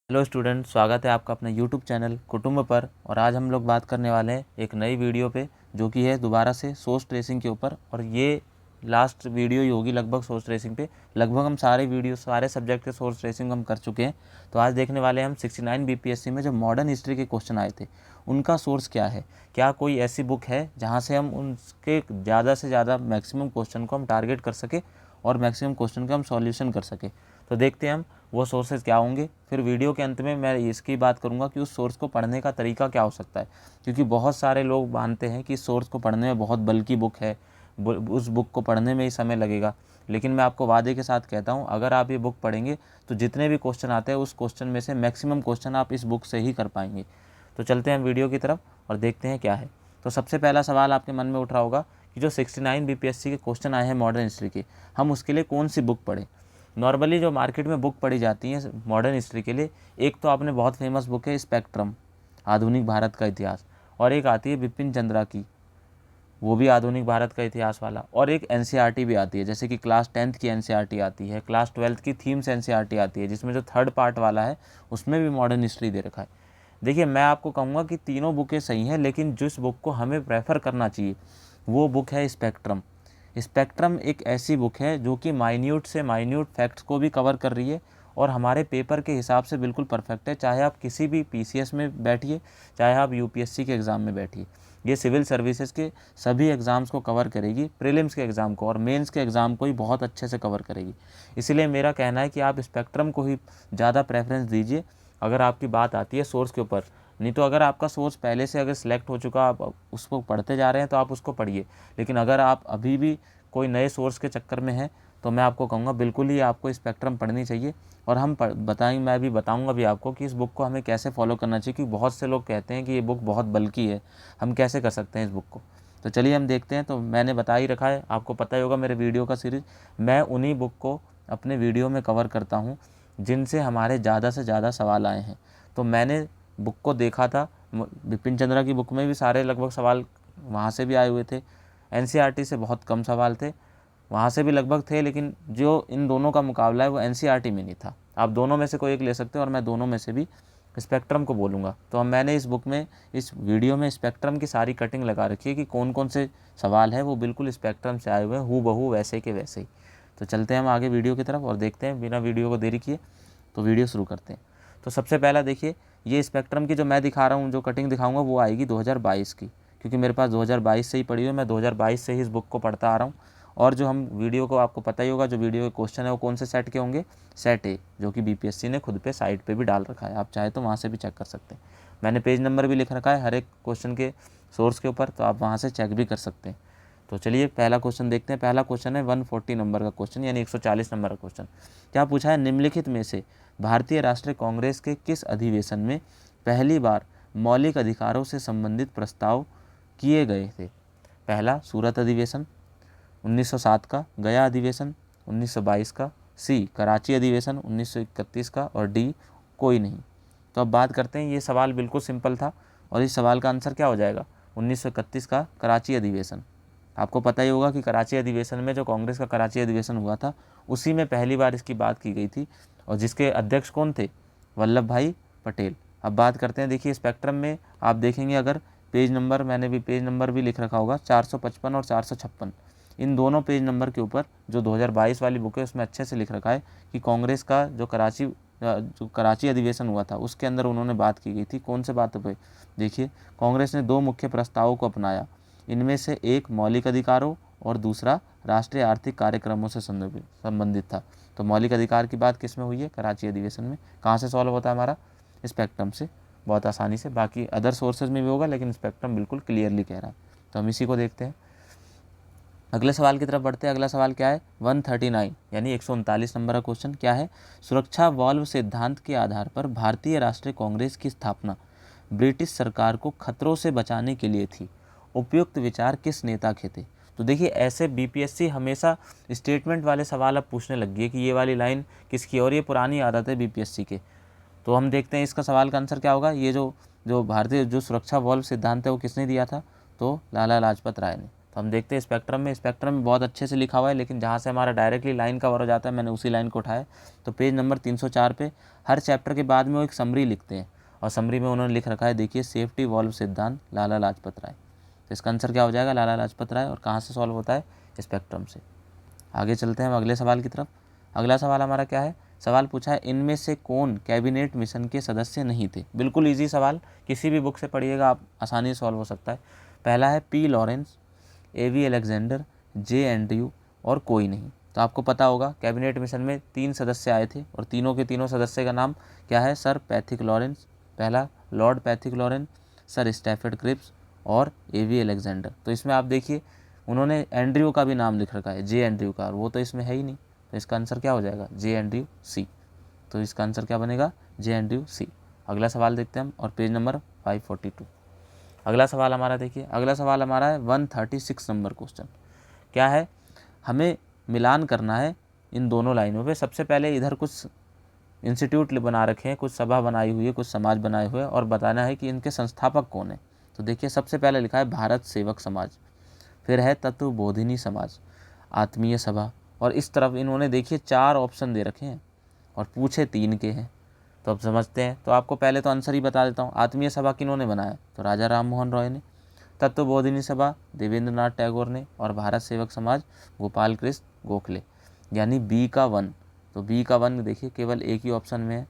Hello student, स्वागत है आपका अपने यूट्यूब चैनल कुटुंब पर। और आज हम लोग बात करने वाले हैं एक नई वीडियो पे, जो कि है दोबारा से सोर्स ट्रेसिंग के ऊपर। और ये लास्ट वीडियो ही होगी लगभग सोर्स ट्रेसिंग पे। लगभग हम सारे सब्जेक्ट के सोर्स ट्रेसिंग हम कर चुके हैं। तो आज देखने वाले हैं हम 69 बीपीएससी में जो मॉडर्न हिस्ट्री के क्वेश्चन आए थे उनका सोर्स क्या है। क्या कोई ऐसी बुक है जहाँ से हम उनके ज़्यादा से ज़्यादा मैक्सिमम क्वेश्चन को हम टारगेट कर सके और मैक्सिमम क्वेश्चन का हम सॉल्यूशन कर सके। तो देखते हैं हम वो सोर्सेज क्या होंगे। फिर वीडियो के अंत में मैं इसकी बात करूंगा कि उस सोर्स को पढ़ने का तरीका क्या हो सकता है, क्योंकि बहुत सारे लोग मानते हैं कि इस सोर्स को पढ़ने में बहुत बल्कि बुक है, उस बुक को पढ़ने में ही समय लगेगा। लेकिन मैं आपको वादे के साथ कहता हूँ, अगर आप ये बुक पढ़ेंगे तो जितने भी क्वेश्चन आते हैं उस क्वेश्चन में से मैक्सिमम क्वेश्चन आप इस बुक से ही कर पाएंगे। तो चलते हैं वीडियो की तरफ और देखते हैं क्या है। तो सबसे पहला सवाल आपके मन में उठ रहा होगा कि जो 69 बीपीएससी के क्वेश्चन आए हैं मॉडर्न हिस्ट्री के, हम उसके लिए कौन सी बुक पढ़ें। नॉर्मली जो मार्केट में बुक पढ़ी जाती है मॉडर्न हिस्ट्री के लिए, एक तो आपने बहुत फेमस बुक है स्पेक्ट्रम, आधुनिक भारत का इतिहास, और एक आती है बिपिन चंद्रा की, वो भी आधुनिक भारत का इतिहास वाला, और एक एनसीईआरटी भी आती है, जैसे कि क्लास 10th की एनसीईआरटी आती है, क्लास 12th की थीम्स एनसीईआरटी आती है, जिसमें जो थर्ड पार्ट वाला है उसमें भी मॉडर्न हिस्ट्री दे रखा है। देखिए, मैं आपको कहूँगा कि तीनों बुकें सही हैं, लेकिन जिस बुक को हमें प्रेफर करना चाहिए वो बुक है स्पेक्ट्रम। स्पेक्ट्रम एक ऐसी बुक है जो कि माइन्यूट से माइन्यूट फैक्ट्स को भी कवर कर रही है और हमारे पेपर के हिसाब से बिल्कुल परफेक्ट है। चाहे आप किसी भी पीसीएस में बैठिए, चाहे आप यूपीएससी के एग्ज़ाम में बैठिए, ये सिविल सर्विसेज के सभी एग्ज़ाम्स को कवर करेगी, प्रीलिम्स के एग्ज़ाम को और मेंस के एग्ज़ाम को ही बहुत अच्छे से कवर करेगी। इसलिए मेरा कहना है कि आप स्पेक्ट्रम को ही ज़्यादा प्रेफरेंस दीजिए अगर आपकी बात आती है सोर्स के ऊपर। नहीं तो अगर आपका सोर्स पहले से अगर सिलेक्ट हो चुका, आप उसको पढ़ते जा रहे हैं, तो आप उसको पढ़िए। लेकिन अगर आप अभी भी कोई नए सोर्स के चक्कर में हैं तो मैं आपको कहूँगा बिल्कुल ही आपको स्पेक्ट्रम पढ़नी चाहिए। और मैं भी बताऊँगा भी आपको कि इस बुक को हमें कैसे फॉलो करना चाहिए, क्योंकि बहुत से लोग कहते हैं कि ये बुक बहुत बल्कि है, हम कैसे कर सकते हैं इस बुक को। तो चलिए हम देखते हैं। तो मैंने बता ही रखा है, आपको पता ही होगा मेरे वीडियो का सीरीज़, मैं उन्हीं बुक को अपने वीडियो में कवर करता हूँ जिनसे हमारे ज़्यादा से ज़्यादा सवाल आए हैं। तो मैंने बुक को देखा था, बिपिन चंद्रा की बुक में भी सारे लगभग सवाल वहाँ से भी आए हुए थे, एनसीईआरटी से बहुत कम सवाल थे, वहाँ से भी लगभग थे, लेकिन जो इन दोनों का मुकाबला है वो एनसीईआरटी में नहीं था। आप दोनों में से कोई एक ले सकते हो और मैं दोनों में से भी स्पेक्ट्रम को बोलूँगा। तो मैंने इस बुक में, इस वीडियो में स्पेक्ट्रम की सारी कटिंग लगा रखी है कि कौन कौन से सवाल है वो बिल्कुल स्पेक्ट्रम से आए हुए हैं, हू बहू वैसे के वैसे ही। तो चलते हैं हम आगे वीडियो की तरफ और देखते हैं, बिना वीडियो को देरी किए तो वीडियो शुरू करते हैं। तो सबसे पहला देखिए, ये स्पेक्ट्रम की जो मैं दिखा रहा हूँ, जो कटिंग दिखाऊंगा वो आएगी 2022 की, क्योंकि मेरे पास 2022 से ही पड़ी हुई है, मैं 2022 से ही इस बुक को पढ़ता आ रहा हूँ। और जो हम वीडियो को, आपको पता ही होगा जो वीडियो के क्वेश्चन है वो कौन से सेट के होंगे, सेट ए, जो कि बीपीएससी ने खुद पे साइट पे भी डाल रखा है, आप चाहे तो वहाँ से भी चेक कर सकते हैं। मैंने पेज नंबर भी लिख रखा है हर एक क्वेश्चन के सोर्स के ऊपर, तो आप वहाँ से चेक भी कर सकते हैं। तो चलिए पहला क्वेश्चन देखते हैं। पहला क्वेश्चन है 140 नंबर का क्वेश्चन, यानी 140 नंबर का क्वेश्चन। क्या पूछा है, निम्नलिखित में से भारतीय राष्ट्रीय कांग्रेस के किस अधिवेशन में पहली बार मौलिक अधिकारों से संबंधित प्रस्ताव किए गए थे। पहला सूरत अधिवेशन 1907 का, गया अधिवेशन 1922 का, सी कराची अधिवेशन 1931 का, और डी कोई नहीं। तो अब बात करते हैं, ये सवाल बिल्कुल सिंपल था और इस सवाल का आंसर क्या हो जाएगा, 1931 का कराची अधिवेशन। आपको पता ही होगा कि कराची अधिवेशन में, जो कांग्रेस का कराची अधिवेशन हुआ था, उसी में पहली बार इसकी बात की गई थी, और जिसके अध्यक्ष कौन थे, वल्लभ भाई पटेल। अब बात करते हैं, देखिए स्पेक्ट्रम में आप देखेंगे, अगर पेज नंबर, मैंने भी पेज नंबर भी लिख रखा होगा, 455 और 456, इन दोनों पेज नंबर के ऊपर जो 2022 वाली बुक है उसमें अच्छे से लिख रखा है कि कांग्रेस का जो कराची अधिवेशन हुआ था उसके अंदर उन्होंने बात की गई थी। कौन से बातों पे, देखिए कांग्रेस ने दो मुख्य प्रस्तावों को अपनाया, इनमें से एक मौलिक अधिकारों और दूसरा राष्ट्रीय आर्थिक कार्यक्रमों से संबंधित था। तो मौलिक अधिकार की बात किस में हुई है, कराची अधिवेशन में। कहाँ से सॉल्व होता है हमारा, स्पेक्ट्रम से, बहुत आसानी से। बाकी अदर सोर्सेज में भी होगा, लेकिन स्पेक्ट्रम बिल्कुल क्लियरली कह रहा है। तो हम इसी को देखते हैं, अगले सवाल की तरफ बढ़ते हैं। अगला सवाल क्या है, 139 यानी 139 नंबर का क्वेश्चन क्या है, सुरक्षा वाल्व सिद्धांत के आधार पर भारतीय राष्ट्रीय कांग्रेस की स्थापना ब्रिटिश सरकार को खतरों से बचाने के लिए थी, उपयुक्त विचार किस नेता के थे। तो देखिए, ऐसे बीपीएससी हमेशा स्टेटमेंट वाले सवाल अब पूछने लग गई है कि ये वाली लाइन किसकी, और ये पुरानी आदत है बीपीएससी के। तो हम देखते हैं इसका सवाल का आंसर क्या होगा। ये जो भारतीय जो सुरक्षा वाल्व सिद्धांत है वो किसने दिया था, तो लाला लाजपत राय ने। तो हम देखते हैं स्पेक्ट्रम में बहुत अच्छे से लिखा हुआ है, लेकिन जहाँ से हमारा डायरेक्टली लाइन कवर हो जाता है मैंने उसी लाइन को उठाया। तो पेज नंबर 304 पे हर चैप्टर के बाद में वो एक समरी लिखते हैं, और समरी में उन्होंने लिख रखा है, देखिए, सेफ्टी वॉल्व सिद्धांत लाला लाजपत राय। तो इसका आंसर क्या हो जाएगा, लाला लाजपत राय। और कहाँ से सॉल्व होता है, स्पेक्ट्रम से। आगे चलते हैं हम अगले सवाल की तरफ। अगला सवाल हमारा क्या है, सवाल पूछा है इनमें से कौन कैबिनेट मिशन के सदस्य नहीं थे। बिल्कुल ईजी सवाल, किसी भी बुक से पढ़िएगा आप, आसानी से सॉल्व हो सकता है। पहला है पी लॉरेंस, एवी अलेक्जेंडर, जे एंड्रयू और कोई नहीं। तो आपको पता होगा कैबिनेट मिशन में 3 सदस्य आए थे, और तीनों के तीनों सदस्य का नाम क्या है, सर पैथिक लॉरेंस, पहला lord Pethick Lawrence, sir Stafford Cripps और एवी अलेक्जेंडर। तो इसमें आप देखिए उन्होंने एंड्रयू का भी नाम लिख रखा है, जे एंड्रयू का, और वो तो इसमें है ही नहीं। तो इसका आंसर क्या हो जाएगा, जे एंड्रयू सी। तो इसका आंसर क्या बनेगा, जे एंड्रयू सी। अगला सवाल देखते हैं हम, और पेज नंबर 542। अगला सवाल हमारा देखिए, अगला सवाल हमारा है 136 नंबर क्वेश्चन। क्या है, हमें मिलान करना है इन दोनों लाइनों पे। सबसे पहले इधर कुछ इंस्टीट्यूट बना रखे हैं, कुछ सभा बनाई हुई है, कुछ समाज बनाए हुए हैं, और बताना है कि इनके संस्थापक कौन है। तो देखिए सबसे पहले लिखा है भारत सेवक समाज, फिर है तत्वबोधिनी समाज, आत्मीय सभा, और इस तरफ इन्होंने देखिए 4 ऑप्शन दे रखे हैं और पूछे 3 के हैं। तो अब समझते हैं। तो आपको पहले तो आंसर ही बता देता हूँ। आत्मीय सभा किन्होंने बनाया, तो राजा राम मोहन रॉय ने। तत्वबोधिनी सभा देवेंद्र नाथ टैगोर ने, और भारत सेवक समाज गोपाल कृष्ण गोखले, यानी बी का 1। तो बी का 1 देखिए केवल एक ही ऑप्शन में है,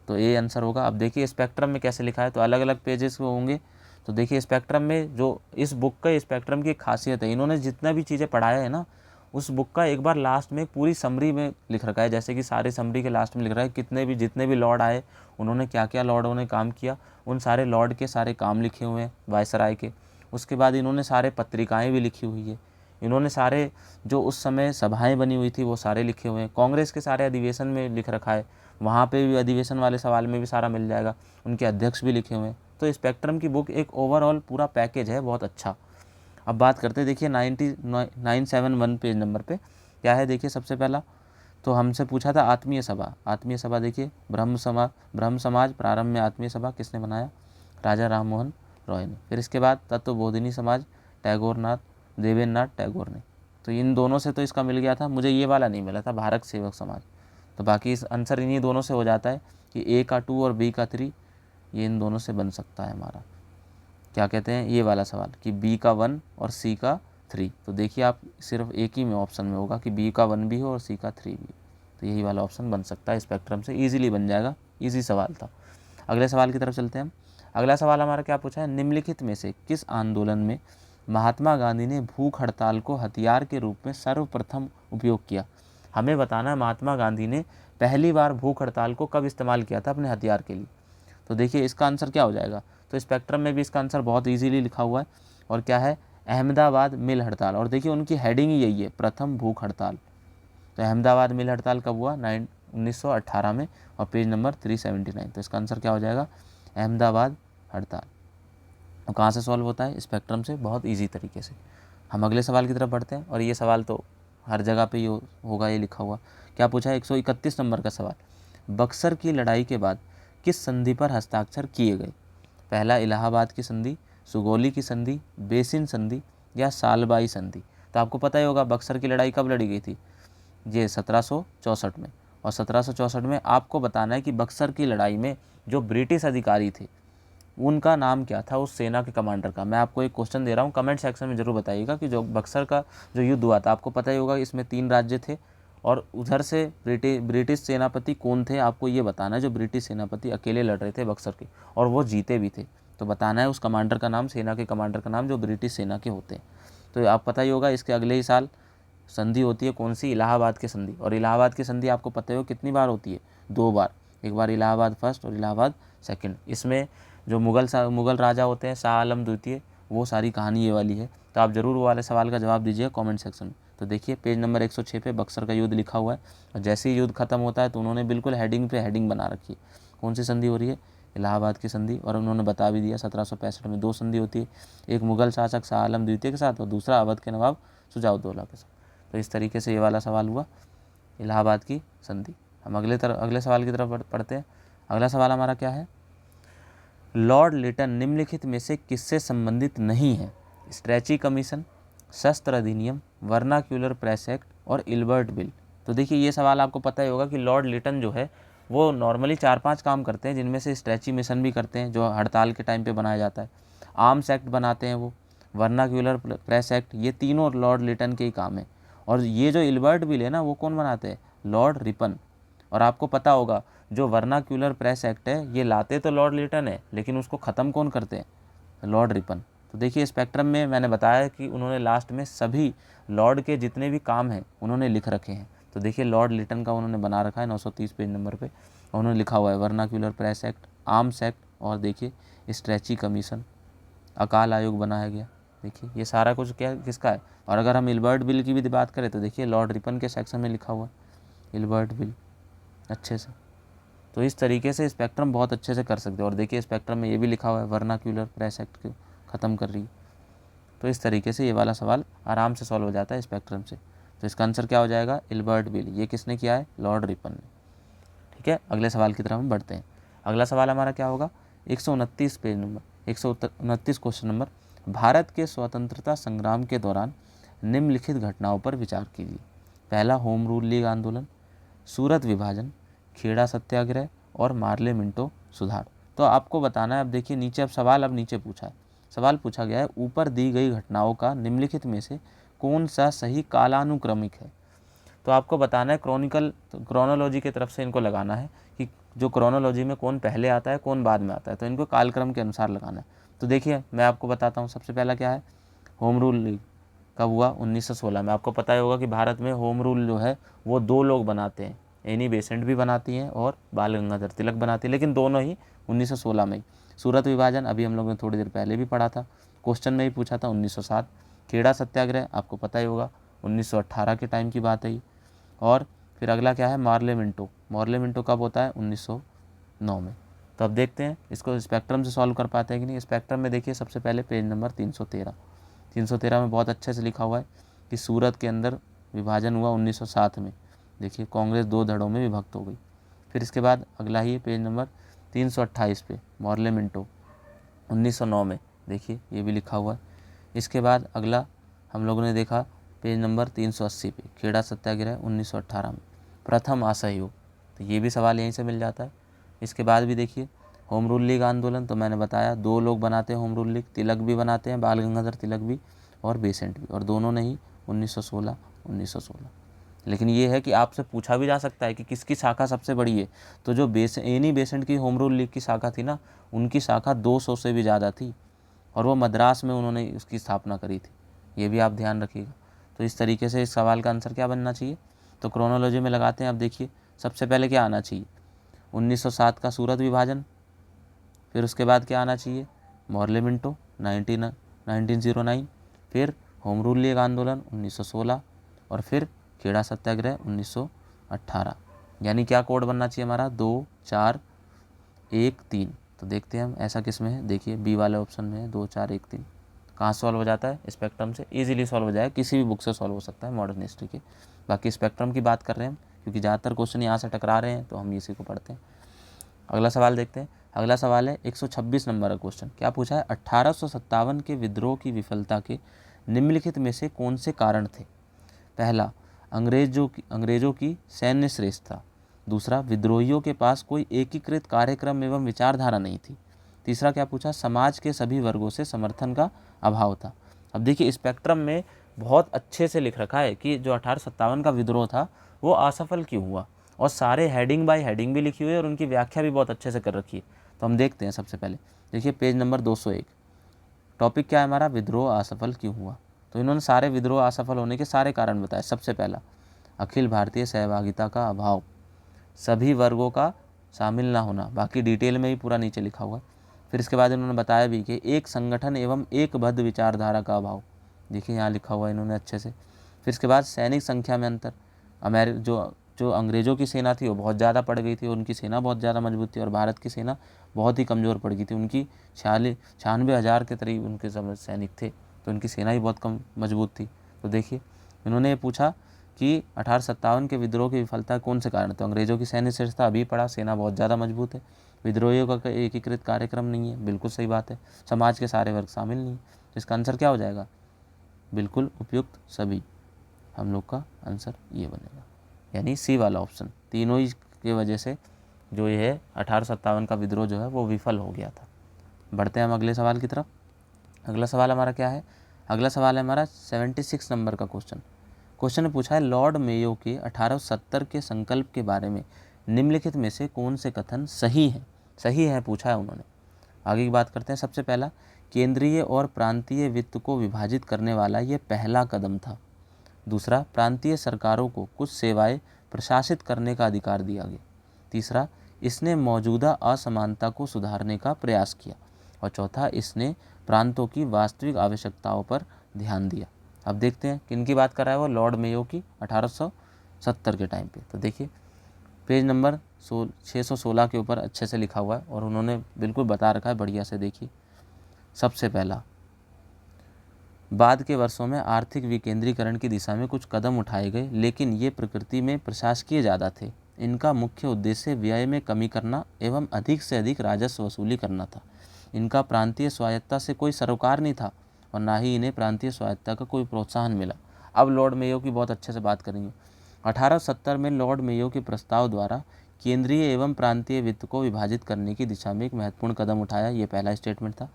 तो ए आंसर होगा। अब देखिए स्पेक्ट्रम में कैसे लिखा है, तो अलग अलग पेजेस होंगे। तो देखिए स्पेक्ट्रम में जो इस बुक का स्पेक्ट्रम की खासियत है, इन्होंने जितना भी चीज़ें पढ़ाया है ना, उस बुक का एक बार लास्ट में पूरी समरी में लिख रखा है। जैसे कि सारे समरी के लास्ट में लिख रहा है जितने भी लॉर्ड आए, उन्होंने क्या क्या लॉर्डों ने काम किया, उन सारे लॉर्ड के सारे काम लिखे हुए हैं वायसराय के। उसके बाद इन्होंने सारे पत्रिकाएँ भी लिखी हुई है, इन्होंने सारे जो उस समय सभाएं बनी हुई थी वो सारे लिखे हुए हैं। कांग्रेस के सारे अधिवेशन में लिख रखा है, वहाँ पे भी अधिवेशन वाले सवाल में भी सारा मिल जाएगा, उनके अध्यक्ष भी लिखे हुए हैं। तो स्पेक्ट्रम की बुक एक ओवरऑल पूरा पैकेज है, बहुत अच्छा। अब बात करते हैं, देखिए 971 पेज नंबर पे क्या है, देखिए सबसे पहला तो हमसे पूछा था आत्मीय सभा। आत्मीय सभा देखिए ब्रह्म समाज प्रारंभ में आत्मीय सभा किसने बनाया, राजा राम मोहन रॉय ने। फिर इसके बाद तत्वबोधिनी समाज देवेंद्र नाथ टैगोर ने। तो इन दोनों से तो इसका मिल गया था, मुझे ये वाला नहीं मिला था, भारत सेवक समाज। तो बाकी इस आंसर इन्हीं दोनों से हो जाता है कि ए का 2 और बी का 3, ये इन दोनों से बन सकता है हमारा। क्या कहते हैं ये वाला सवाल कि बी का 1 और सी का 3। तो देखिए आप सिर्फ एक ही में ऑप्शन में होगा कि बी का 1 भी हो और सी का 3 भी हो, तो यही वाला ऑप्शन बन सकता है। स्पेक्ट्रम से ईजिली बन जाएगा, ईजी सवाल था। अगले सवाल की तरफ चलते हैं हम। अगला सवाल हमारा क्या पूछा है, निम्नलिखित में से किस आंदोलन में महात्मा गांधी ने भूख हड़ताल को हथियार के रूप में सर्वप्रथम उपयोग किया। हमें बताना है महात्मा गांधी ने पहली बार भूख हड़ताल को कब इस्तेमाल किया था अपने हथियार के लिए। तो देखिए इसका आंसर क्या हो जाएगा, तो स्पेक्ट्रम में भी इसका आंसर बहुत इजीली लिखा हुआ है, और क्या है, अहमदाबाद मिल हड़ताल। और देखिए उनकी हेडिंग ही यही है, प्रथम भूख हड़ताल। तो अहमदाबाद मिल हड़ताल कब हुआ, 1918 में, और पेज नंबर 379। तो इसका आंसर क्या हो जाएगा, अहमदाबाद हड़ताल। और कहाँ से सॉल्व होता है, स्पेक्ट्रम से, बहुत ईजी तरीके से। हम अगले सवाल की तरफ बढ़ते हैं, और ये सवाल तो हर जगह पे ही होगा ये लिखा हुआ। क्या पूछा है, 131 नंबर का सवाल, बक्सर की लड़ाई के बाद किस संधि पर हस्ताक्षर किए गए। पहला इलाहाबाद की संधि, सुगौली की संधि, बेसिन संधि या सालबाई संधि। तो आपको पता ही होगा बक्सर की लड़ाई कब लड़ी गई थी, ये 1764 में। और 1764 में आपको बताना है कि बक्सर की लड़ाई में जो ब्रिटिश अधिकारी थे उनका नाम क्या था, उस सेना के कमांडर का। मैं आपको एक क्वेश्चन दे रहा हूँ, कमेंट सेक्शन में जरूर बताइएगा कि जो बक्सर का जो युद्ध हुआ था, आपको पता ही होगा इसमें 3 राज्य थे, और उधर से ब्रिटिश सेनापति कौन थे, आपको ये बताना है। जो ब्रिटिश सेनापति अकेले लड़ रहे थे बक्सर के, और वो जीते भी थे, तो बताना है उस कमांडर का नाम, सेना के कमांडर का नाम जो ब्रिटिश सेना के होते हैं। तो आप पता ही होगा इसके अगले ही साल संधि होती है, कौन सी, इलाहाबाद की संधि। और इलाहाबाद की संधि आपको पता ही हो कितनी बार होती है, 2 बार, एक बार इलाहाबाद फर्स्ट और इलाहाबाद सेकंड। इसमें जो मुगल राजा होते हैं शाह आलम द्वितीय, वो सारी कहानी ये वाली है। तो आप जरूर वो वाले सवाल का जवाब दीजिए कमेंट सेक्शन में। तो देखिए पेज नंबर 106 पे बक्सर का युद्ध लिखा हुआ है, और जैसे ही युद्ध खत्म होता है तो उन्होंने बिल्कुल हेडिंग पे हेडिंग बना रखी है, कौन सी संधि हो रही है, इलाहाबाद की संधि। और उन्होंने बता भी दिया 1765 में 2 संधि होती है, एक मुगल शासक शाह आलम द्वितीय के साथ और दूसरा अवध के नवाब शुजाउद्दौला के साथ। तो इस तरीके से ये वाला सवाल हुआ, इलाहाबाद की संधि। हम अगले सवाल की तरफ पढ़ते हैं। अगला सवाल हमारा क्या है, लॉर्ड लिटन निम्नलिखित में से किससे संबंधित नहीं है, स्ट्रेची कमीशन, शस्त्र अधिनियम, वर्नाक्यूलर प्रेस एक्ट और इल्बर्ट बिल। तो देखिए ये सवाल आपको पता ही होगा कि लॉर्ड लिटन जो है वो नॉर्मली 4-5 काम करते हैं, जिनमें से स्ट्रेची मिशन भी करते हैं जो हड़ताल के टाइम पे बनाया जाता है, आर्म्स एक्ट बनाते हैं वो, वर्नाक्यूलर प्रेस एक्ट, ये तीनों लॉर्ड लिटन के ही काम है। और ये जो इल्बर्ट बिल है ना वो कौन बनाते हैं, लॉर्ड रिपन। और आपको पता होगा जो वर्नाक्यूलर प्रेस एक्ट है ये लाते तो लॉर्ड लिटन है, लेकिन उसको ख़त्म कौन करते हैं, लॉर्ड रिपन। तो देखिए स्पेक्ट्रम में मैंने बताया कि उन्होंने लास्ट में सभी लॉर्ड के जितने भी काम हैं उन्होंने लिख रखे हैं। तो देखिए लॉर्ड लिटन का उन्होंने बना रखा है 930 पेज नंबर पे, उन्होंने लिखा हुआ है vernacular press act, arms act, और देखिए स्ट्रेची कमीशन, अकाल आयोग बनाया गया। देखिए ये सारा कुछ क्या किसका है। और अगर हम इल्बर्ट बिल की भी बात करें तो देखिए लॉर्ड रिपन के सेक्शन में लिखा हुआ है इल्बर्ट बिल अच्छे से। तो इस तरीके से स्पेक्ट्रम बहुत अच्छे से कर सकते हो। और देखिए स्पेक्ट्रम में ये भी लिखा हुआ है वर्नाक्यूलर प्रेस एक्ट को ख़त्म कर रही है। तो इस तरीके से ये वाला सवाल आराम से सॉल्व हो जाता है स्पेक्ट्रम से। तो इसका आंसर क्या हो जाएगा, इल्बर्ट बिल। ये किसने किया है, लॉर्ड रिपन ने। ठीक है, अगले सवाल की तरफ हम बढ़ते हैं। अगला सवाल हमारा क्या होगा, 129 page number 129 question number, Bharat के स्वतंत्रता संग्राम के दौरान निम्नलिखित घटनाओं पर विचार कीजिए। पहला, होम रूल लीग आंदोलन, सूरत विभाजन, खेड़ा सत्याग्रह और मार्ले मिंटो सुधार। तो आपको बताना है, अब देखिए नीचे, अब सवाल नीचे पूछा है, सवाल पूछा गया है ऊपर दी गई घटनाओं का निम्नलिखित में से कौन सा सही कालानुक्रमिक है। तो आपको बताना है क्रोनोलॉजी की तरफ से इनको लगाना है कि जो क्रोनोलॉजी में कौन पहले आता है कौन बाद में आता है, तो इनको कालक्रम के अनुसार लगाना है। तो देखिए मैं आपको बताता हूँ, सबसे पहला क्या है, होम रूल लीग कब हुआ, 1916 में। आपको पता ही होगा कि भारत में होम रूल जो है वो 2 लोग बनाते हैं, एनी बेसेंट भी बनाती हैं और बाल गंगाधर तिलक बनाती है, लेकिन दोनों ही 1916 में ही। सूरत विभाजन अभी हम लोगों ने थोड़ी देर पहले भी पढ़ा था, क्वेश्चन में ही पूछा था 1907। खेड़ा सत्याग्रह आपको पता ही होगा 1918 के टाइम की बात है ये। और फिर अगला क्या है, मार्ले मिंटो। मार्ले मिंटो कब होता है, 1909 में। तो अब देखते हैं इसको स्पेक्ट्रम से सॉल्व कर पाते हैं कि नहीं। स्पेक्ट्रम में देखिए सबसे पहले पेज नंबर 313 में बहुत अच्छे से लिखा हुआ है कि सूरत के अंदर विभाजन हुआ 1907 में। देखिए कांग्रेस 2 धड़ों में विभक्त हो गई। फिर इसके बाद अगला ही पेज नंबर 328 पे मार्ले मिंटो 1909 में, देखिए ये भी लिखा हुआ है। इसके बाद अगला हम लोगों ने देखा पेज नंबर 380 पे खेड़ा सत्याग्रह 1918 में, प्रथम असहयोग, तो ये भी सवाल यहीं से मिल जाता है। इसके बाद भी देखिए होम रूल लीग आंदोलन, तो मैंने बताया 2 लोग बनाते हैं होम रूल लीग, तिलक भी बनाते हैं, बाल गंगाधर तिलक भी और बेसेंट भी, और दोनों ने ही 1916। लेकिन ये है कि आपसे पूछा भी जा सकता है कि किसकी शाखा सबसे बड़ी है। तो जो एनी बेसेंट की होम रूल लीग की शाखा थी ना, उनकी शाखा 200 से भी ज़्यादा थी, और वो मद्रास में उन्होंने उसकी स्थापना करी थी, ये भी आप ध्यान रखिएगा। तो इस तरीके से इस सवाल का आंसर क्या बनना चाहिए, तो क्रोनोलॉजी में लगाते हैं। अब देखिए सबसे पहले क्या आना चाहिए, 1907 का सूरत विभाजन, फिर उसके बाद क्या आना चाहिए, मार्ले मिंटो 1909, फिर होम रूल लीग आंदोलन 1916, और फिर खेड़ा सत्याग्रह 1918। यानी क्या कोड बनना चाहिए हमारा, 2-4-1-3। तो देखते हैं हम ऐसा किस में है, देखिए बी वाले ऑप्शन में है 2-4-1-3। कहाँ सॉल्व हो जाता है, स्पेक्ट्रम से इजीली सॉल्व हो जाएगा, किसी भी बुक से सॉल्व हो सकता है मॉडर्न हिस्ट्री के। बाकी स्पेक्ट्रम की बात कर रहे हैं हम, क्योंकि ज़्यादातर क्वेश्चन यहाँ से टकरा रहे हैं तो हम इसी को पढ़ते हैं। अगला सवाल देखते हैं। अगला सवाल है 126 नंबर का क्वेश्चन, क्या पूछा है, 1857 के विद्रोह की विफलता के निम्नलिखित में से कौन से कारण थे। पहला, अंग्रेजों की सैन्य श्रेष्ठता। दूसरा, विद्रोहियों के पास कोई एकीकृत कार्यक्रम एवं विचारधारा नहीं थी। तीसरा क्या पूछा, समाज के सभी वर्गों से समर्थन का अभाव था। अब देखिए स्पेक्ट्रम में बहुत अच्छे से लिख रखा है कि जो 1857 का विद्रोह था वो असफल क्यों हुआ, और सारे हेडिंग बाय हेडिंग भी लिखी हुई है और उनकी व्याख्या भी बहुत अच्छे से कर रखी है। तो हम देखते हैं सबसे पहले, देखिए पेज नंबर 201, टॉपिक क्या है हमारा, विद्रोह असफल क्यों हुआ। तो इन्होंने सारे विद्रोह असफल होने के सारे कारण बताए। सबसे पहला, अखिल भारतीय सहभागिता का अभाव, सभी वर्गों का शामिल ना होना, बाकी डिटेल में ही पूरा नीचे लिखा हुआ है। फिर इसके बाद इन्होंने बताया भी कि एक संगठन एवं एक बद्ध विचारधारा का अभाव, देखिए यहाँ लिखा हुआ है इन्होंने अच्छे से। फिर इसके बाद सैनिक संख्या में अंतर, जो जो अंग्रेज़ों की सेना थी वो बहुत ज़्यादा पड़ गई थी, उनकी सेना बहुत ज़्यादा मजबूत थी, और भारत की सेना बहुत ही कमज़ोर पड़ गई थी। उनकी 96,000 के करीब उनके सैनिक थे, तो उनकी सेना ही बहुत कम मजबूत थी। तो देखिए इन्होंने ये पूछा कि 1857 के विद्रोह की विफलता कौन से कारण थे। अंग्रेज़ों की सैन्य श्रेष्ठता अभी पड़ा, सेना बहुत ज़्यादा मजबूत है, विद्रोहियों का एकीकृत कार्यक्रम नहीं है, बिल्कुल सही बात है, समाज के सारे वर्ग शामिल नहीं है। तो इसका आंसर क्या हो जाएगा, बिल्कुल उपयुक्त सभी। हम लोग का आंसर ये बनेगा, यानी सी वाला ऑप्शन। तीनों ही की वजह से जो ये है 1857 का विद्रोह जो है वो विफल हो गया था। बढ़ते हैं हम अगले सवाल की तरफ। अगला सवाल हमारा क्या है? अगला सवाल है हमारा 76 नंबर का क्वेश्चन। क्वेश्चन ने पूछा है लॉर्ड मेयो के 1870 के संकल्प के बारे में निम्नलिखित में से कौन से कथन सही है? सही है पूछा है उन्होंने। आगे की बात करते हैं। सबसे पहला, केंद्रीय और प्रांतीय वित्त को विभाजित करने वाला ये पहला कदम था। दूसरा, प्रांतीय सरकारों को कुछ सेवाएं प्रशासित करने का अधिकार दिया गया। तीसरा, इसने मौजूदा असमानता को सुधारने का प्रयास किया। और चौथा, इसने प्रांतों की वास्तविक आवश्यकताओं पर ध्यान दिया। अब देखते हैं किन की बात कर रहा है वो, लॉर्ड मेयो की 1870 के टाइम पे। तो देखिए पेज नंबर 616 के ऊपर अच्छे से लिखा हुआ है और उन्होंने बिल्कुल बता रखा है बढ़िया से। देखिए सबसे पहला, बाद के वर्षों में आर्थिक विकेंद्रीकरण की दिशा में कुछ कदम उठाए गए, लेकिन ये प्रकृति में प्रशासकीय ज़्यादा थे। इनका मुख्य उद्देश्य व्यय में कमी करना एवं अधिक से अधिक राजस्व वसूली करना था। इनका प्रांतीय स्वायत्तता से कोई सरोकार नहीं था और ना ही इन्हें प्रांतीय स्वायत्तता का कोई प्रोत्साहन मिला। अब लॉर्ड मेयो की बहुत अच्छे से बात करेंगे। 1870 में लॉर्ड मेयो के प्रस्ताव द्वारा केंद्रीय एवं प्रांतीय वित्त को विभाजित करने की दिशा में एक महत्वपूर्ण कदम उठाया। ये पहला स्टेटमेंट था।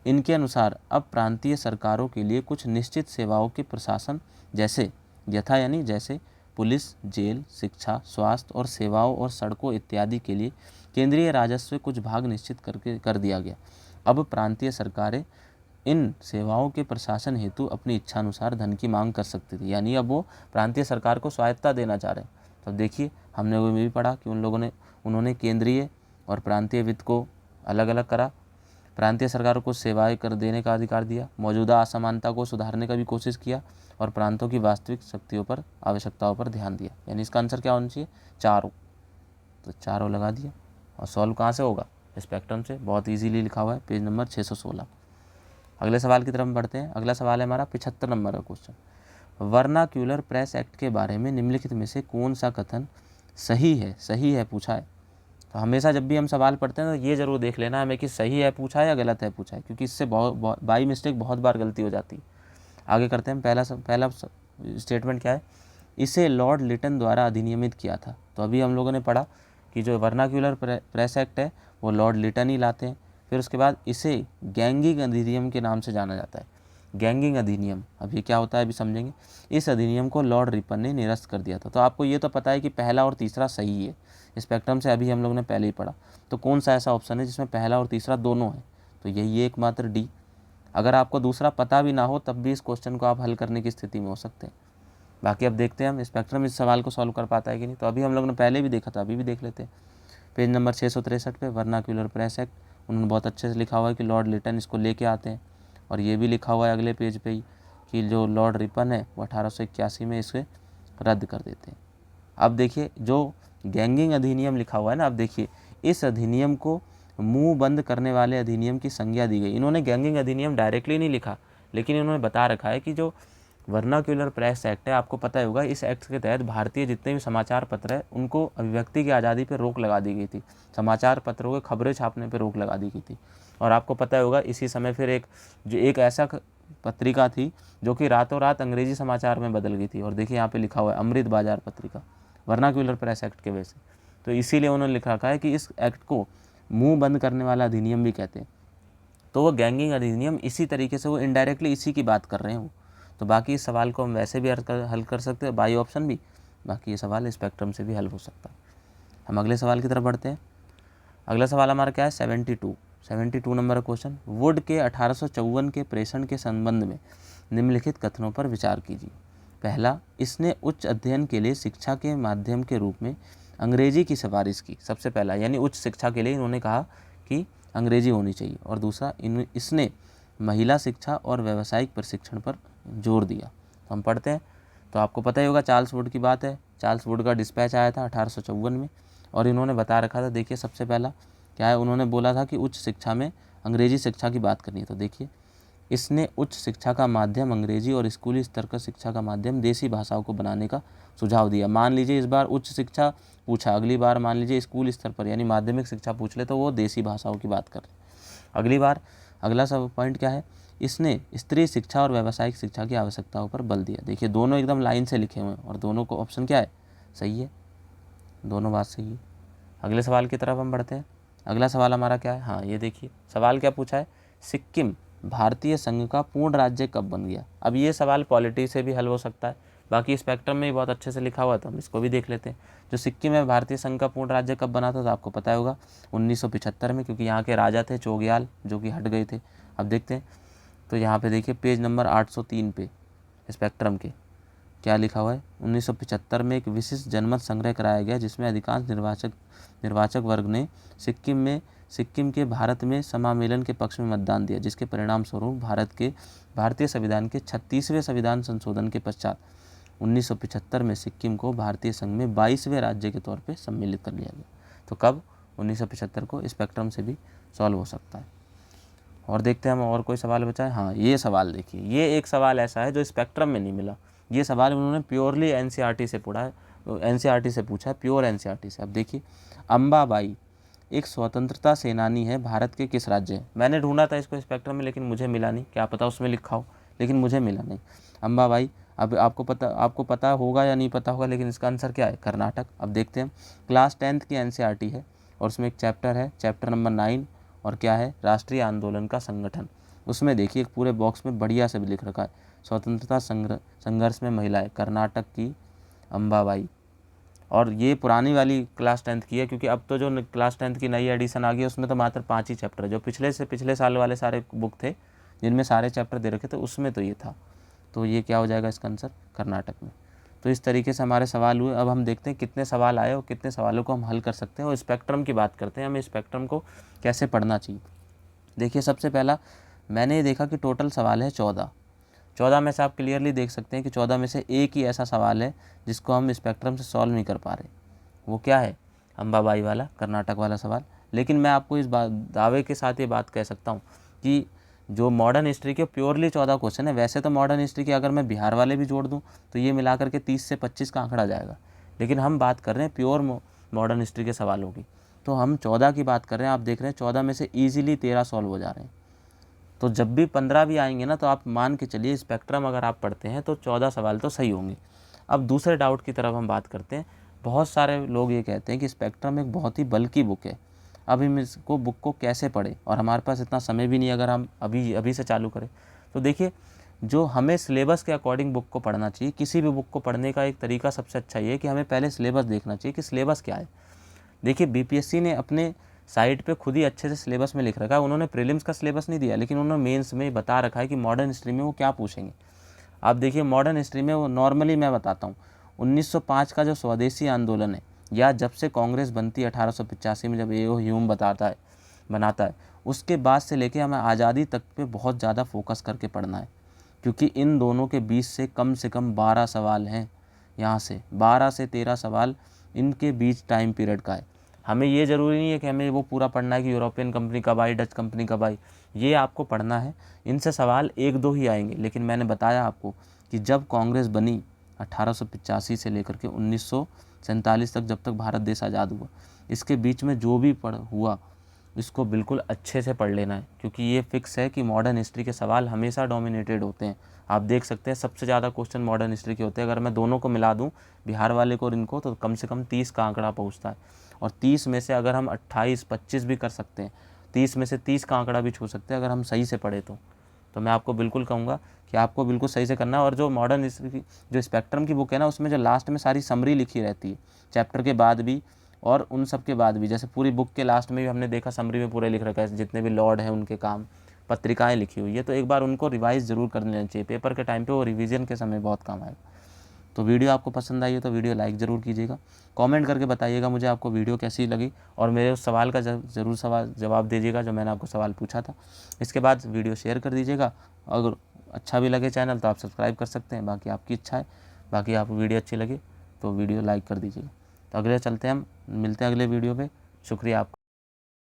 इनके अनुसार अब प्रांतीय सरकारों के लिए कुछ निश्चित सेवाओं के प्रशासन जैसे यानी जैसे पुलिस, जेल, शिक्षा, स्वास्थ्य और सेवाओं और सड़कों इत्यादि के लिए केंद्रीय राजस्व कुछ भाग निश्चित कर दिया गया। अब प्रांतीय सरकारें इन सेवाओं के प्रशासन हेतु अपनी इच्छानुसार धन की मांग कर सकती थी, यानी अब वो प्रांतीय सरकार को स्वायत्तता देना चाह रहे हैं। तो देखिए हमने वो भी पढ़ा कि उन्होंने केंद्रीय और प्रांतीय वित्त को अलग अलग करा, प्रांतीय सरकारों को सेवाएं कर देने का अधिकार दिया, मौजूदा असमानता को सुधारने का भी कोशिश किया और प्रांतों की वास्तविक शक्तियों पर आवश्यकताओं पर ध्यान दिया। यानी इसका आंसर क्या होना चाहिए? चारों। तो चारों लगा दिया। और सॉल्व कहाँ से होगा? स्पेक्ट्रम से। बहुत इजीली लिखा हुआ है पेज नंबर 616। अगले सवाल की तरफ बढ़ते हैं। अगला सवाल है हमारा 75 नंबर का क्वेश्चन। वर्नाक्यूलर प्रेस एक्ट के बारे में निम्नलिखित में से कौन सा कथन सही है? सही है पूछा है। तो हमेशा जब भी हम सवाल पढ़ते हैं तो ये जरूर देख लेना हमें कि सही है पूछा है या गलत है पूछा है, क्योंकि इससे बाई मिस्टेक बहुत बार गलती हो जाती है। आगे करते हैं। पहला स्टेटमेंट क्या है? इसे लॉर्ड लिटन द्वारा अधिनियमित किया था। तो अभी हम लोगों ने पढ़ा कि जो वर्नाक्यूलर प्रेस एक्ट है वो लॉर्ड लिटन ही लाते हैं। फिर उसके बाद इसे गैंगिंग अधिनियम के नाम से जाना जाता है। गैंगिंग अधिनियम, अब ये क्या होता है अभी समझेंगे। इस अधिनियम को लॉर्ड रिपन ने निरस्त कर दिया था। तो आपको ये तो पता है कि पहला और तीसरा सही है स्पेक्ट्रम से, अभी हम लोग ने पहले ही पढ़ा। तो कौन सा ऐसा ऑप्शन है जिसमें पहला और तीसरा दोनों है? तो यही एकमात्र डी। अगर आपको दूसरा पता भी ना हो तब भी इस क्वेश्चन को आप हल करने की स्थिति में हो सकते हैं। बाकी अब देखते हैं हम स्पेक्ट्रम इस सवाल को सॉल्व कर पाता है कि नहीं। तो अभी हम लोग ने पहले भी देखा था, अभी भी देख लेते हैं। पेज नंबर 663 पे वर्नाक्यूलर प्रेस एक्ट, उन्होंने बहुत अच्छे से लिखा हुआ है कि लॉर्ड लिटन इसको लेके आते हैं। और ये भी लिखा हुआ है अगले पेज पे ही कि जो लॉर्ड रिपन है वो 1881 में इसे रद्द कर देते हैं। अब देखिए जो गैंगिंग अधिनियम लिखा हुआ है ना, अब देखिए इस अधिनियम को मुंह बंद करने वाले अधिनियम की संज्ञा दी गई। इन्होंने गैंगिंग अधिनियम डायरेक्टली नहीं लिखा, लेकिन इन्होंने बता रखा है कि जो वर्नाक्यूलर प्रेस एक्ट है, आपको पता ही होगा, इस एक्ट के तहत भारतीय जितने भी समाचार पत्र है उनको अभिव्यक्ति की आज़ादी पर रोक लगा दी गई थी। समाचार पत्रों के खबरें छापने पर रोक लगा दी गई थी। और आपको पता ही होगा इसी समय फिर एक ऐसा पत्रिका थी जो कि रातों रात अंग्रेजी समाचार में बदल गई थी। और देखिए यहाँ पे लिखा हुआ है अमृत बाजार पत्रिका, वर्नाक्यूलर प्रेस एक्ट के वजह से। तो इसीलिए उन्होंने लिख रखा है कि इस एक्ट को मुंह बंद करने वाला अधिनियम भी कहते हैं। तो वो गैंगिंग अधिनियम इसी तरीके से वो इनडायरेक्टली इसी की बात कर रहे हैं वो। तो बाकी इस सवाल को हम वैसे भी हल कर सकते हैं, बाई ऑप्शन भी। बाकी ये सवाल स्पेक्ट्रम से भी हल हो सकता है। हम अगले सवाल की तरफ बढ़ते हैं। अगला सवाल हमारा क्या है? 72 नंबर क्वेश्चन। वुड के 1854 के प्रेषण के संबंध में निम्नलिखित कथनों पर विचार कीजिए। पहला, इसने उच्च अध्ययन के लिए शिक्षा के माध्यम के रूप में अंग्रेजी की सिफारिश की। सबसे पहला, यानी उच्च शिक्षा के लिए इन्होंने कहा कि अंग्रेजी होनी चाहिए। और दूसरा, इसने महिला शिक्षा और व्यावसायिक प्रशिक्षण पर जोर दिया। तो हम पढ़ते हैं। तो आपको पता ही होगा चार्ल्स वुड की बात है। चार्ल्स वुड का डिस्पैच आया था 1854 में और इन्होंने बता रखा था। देखिए सबसे पहला क्या है, उन्होंने बोला था कि उच्च शिक्षा में अंग्रेजी शिक्षा की बात करनी है। तो देखिए इसने उच्च शिक्षा का माध्यम अंग्रेजी और स्कूली स्तर का शिक्षा का माध्यम देसी भाषाओं को बनाने का सुझाव दिया। मान लीजिए इस बार उच्च शिक्षा पूछा, अगली बार मान लीजिए स्कूल स्तर पर यानी माध्यमिक शिक्षा पूछ ले तो वो देसी भाषाओं की बात कर रहे। अगली बार अगला सब पॉइंट क्या है, इसने स्त्री शिक्षा और व्यावसायिक शिक्षा की आवश्यकताओं पर बल दिया। देखिए दोनों एकदम लाइन से लिखे हुए हैं और दोनों को ऑप्शन क्या है, सही है, दोनों बात सही है। अगले सवाल की तरफ हम बढ़ते हैं। अगला सवाल हमारा क्या है, हाँ ये देखिए सवाल क्या पूछा है, सिक्किम भारतीय संघ का पूर्ण राज्य कब बन गया। अब ये सवाल पॉलिटी से भी हल हो सकता है, बाकी स्पेक्ट्रम में भी बहुत अच्छे से लिखा हुआ था, हम इसको भी देख लेते हैं। जो सिक्किम है भारतीय संघ का पूर्ण राज्य कब बना था, तो आपको पता होगा 1975 में, क्योंकि यहाँ के राजा थे चोग्याल जो कि हट गए थे। अब देखते हैं, तो यहाँ पे देखिए पेज नंबर 803 पे स्पेक्ट्रम के क्या लिखा हुआ है, 1975 में एक विशिष्ट जनमत संग्रह कराया गया जिसमें अधिकांश निर्वाचक वर्ग ने सिक्किम के भारत में समामेलन के पक्ष में मतदान दिया, जिसके परिणाम स्वरूप भारतीय संविधान के 36वें संविधान संशोधन के पश्चात 1975 में सिक्किम को भारतीय संघ में 22वें राज्य के तौर पर सम्मिलित कर लिया गया। तो कब, 1975 को स्पेक्ट्रम से भी सॉल्व हो सकता है। और देखते हैं हम और कोई सवाल बचा है। हाँ ये सवाल देखिए, ये एक सवाल ऐसा है जो स्पेक्ट्रम में नहीं मिला। ये सवाल उन्होंने प्योरली एनसीईआरटी से पूछा है, प्योर एनसीईआरटी से। अब देखिए, अंबाबाई एक स्वतंत्रता सेनानी है, भारत के किस राज्य है। मैंने ढूंढा था इसको स्पेक्ट्रम में लेकिन मुझे मिला नहीं, क्या पता उसमें लिखा हो, लेकिन मुझे मिला नहीं अंबाबाई। अब आपको पता होगा या नहीं पता होगा, लेकिन इसका आंसर क्या है, कर्नाटक। अब देखते हैं, क्लास 10th की एनसीईआरटी है और उसमें एक चैप्टर है, चैप्टर नंबर 9, और क्या है, राष्ट्रीय आंदोलन का संगठन। उसमें देखिए एक पूरे बॉक्स में बढ़िया से भी लिख रखा है, स्वतंत्रता संघर्ष में महिलाएं, कर्नाटक की अंबाबाई। और ये पुरानी वाली क्लास 10th की है, क्योंकि अब तो जो क्लास 10th की नई एडिशन आ गई है उसमें तो मात्र 5 ही चैप्टर है। जो पिछले साल वाले सारे बुक थे जिनमें सारे चैप्टर दे रखे थे उसमें तो ये था। तो ये क्या हो जाएगा इसका आंसर, कर्नाटक में। तो इस तरीके से हमारे सवाल हुए। अब हम देखते हैं कितने सवाल आए और कितने सवालों को हम हल कर सकते हैं। और स्पेक्ट्रम की बात करते हैं, हमें स्पेक्ट्रम को कैसे पढ़ना चाहिए। देखिए सबसे पहला मैंने ये देखा कि टोटल सवाल है 14 में से आप क्लियरली देख सकते हैं कि 14 में से एक ही ऐसा सवाल है जिसको हम स्पेक्ट्रम से सॉल्व नहीं कर पा रहे। वो क्या है, अंबाबाई वाला, कर्नाटक वाला सवाल। लेकिन मैं आपको इस दावे के साथ ये बात कह सकता हूँ कि जो मॉडर्न हिस्ट्री के प्योरली 14 क्वेश्चन है। वैसे तो मॉडर्न हिस्ट्री के अगर मैं बिहार वाले भी जोड़ दूँ तो ये मिलाकर के 30 से 25 का आंकड़ा जाएगा, लेकिन हम बात कर रहे हैं प्योर मॉडर्न हिस्ट्री के सवालों की, तो हम 14 की बात कर रहे हैं। आप देख रहे हैं 14 में से ईजिली 13 सॉल्व हो जा रहे हैं। तो जब भी 15 भी आएंगे ना, तो आप मान के चलिए स्पेक्ट्रम अगर आप पढ़ते हैं तो 14 सवाल तो सही होंगे। अब दूसरे डाउट की तरफ हम बात करते हैं। बहुत सारे लोग ये कहते हैं कि स्पेक्ट्रम एक बहुत ही बल्कि बुक है, अब हम इसको बुक को कैसे पढ़ें, और हमारे पास इतना समय भी नहीं अगर हम अभी से चालू करें। तो देखिए, जो हमें सिलेबस के अकॉर्डिंग बुक को पढ़ना चाहिए। किसी भी बुक को पढ़ने का एक तरीका सबसे अच्छा ये है कि हमें पहले सिलेबस देखना चाहिए कि सिलेबस क्या है। देखिए बीपीएससी ने अपने साइट पे खुद ही अच्छे से सिलेबस में लिख रखा है। उन्होंने प्रीलिम्स का सिलेबस नहीं दिया, लेकिन उन्होंने मेंस में बता रखा है कि मॉडर्न हिस्ट्री में वो क्या पूछेंगे। आप देखिए मॉडर्न हिस्ट्री में वो नॉर्मली मैं बताता हूँ, 1905 का जो स्वदेशी आंदोलन है, या जब से कांग्रेस बनती है 1885 में, जब ए.ओ. ह्यूम बनाता है, उसके बाद से लेके हमें आज़ादी तक पे बहुत ज़्यादा फोकस करके पढ़ना है, क्योंकि इन दोनों के बीच से कम 12 सवाल हैं। यहाँ से 12 से 13 सवाल इनके बीच टाइम पीरियड का है। हमें ये ज़रूरी नहीं है कि हमें वो पूरा पढ़ना है कि यूरोपियन कंपनी कब आई, डच कंपनी कब आई, ये आपको पढ़ना है। इनसे सवाल 1-2 ही आएंगे, लेकिन मैंने बताया आपको कि जब कांग्रेस बनी 1885 से लेकर के 1947 तक, जब तक भारत देश आज़ाद हुआ, इसके बीच में जो भी हुआ इसको बिल्कुल अच्छे से पढ़ लेना है, क्योंकि ये फिक्स है कि मॉडर्न हिस्ट्री के सवाल हमेशा डोमिनेटेड होते हैं। आप देख सकते हैं सबसे ज़्यादा क्वेश्चन मॉडर्न हिस्ट्री के होते हैं। अगर मैं दोनों को मिला दूं, बिहार वाले को और इनको, तो कम से कम 30 का आंकड़ा पहुंचता है। और 30 में से अगर हम 28-25 भी कर सकते हैं, 30 में से 30 का आंकड़ा भी छू सकते हैं अगर हम सही से पढ़े तो मैं आपको बिल्कुल कहूँगा कि आपको बिल्कुल सही से करना है। और जो मॉडर्न हिस्ट्री की जो स्पेक्ट्रम की बुक है ना, उसमें जो लास्ट में सारी समरी लिखी रहती है चैप्टर के बाद भी और उन सब के बाद भी, जैसे पूरी बुक के लास्ट में भी हमने देखा समरी में पूरे लिख रखा है, जितने भी लॉर्ड हैं उनके काम, पत्रिकाएं लिखी हुई है। तो एक बार उनको रिवाइज़ ज़रूर कर लेना चाहिए, पेपर के टाइम पे वो रिवीजन के समय बहुत काम आएगा। तो वीडियो आपको पसंद आई है तो वीडियो लाइक ज़रूर कीजिएगा, कमेंट करके बताइएगा मुझे आपको वीडियो कैसी लगी, और मेरे उस सवाल का ज़रूर जवाब दीजिएगा जो मैंने आपको सवाल पूछा था। इसके बाद वीडियो शेयर कर दीजिएगा। अगर अच्छा भी लगे चैनल तो आप सब्सक्राइब कर सकते हैं, बाकी आपकी इच्छा है। बाकी आपको वीडियो अच्छी लगे तो वीडियो लाइक कर दीजिएगा। तो अगले चलते हैं, हम मिलते हैं अगले वीडियो पे। शुक्रिया आपका।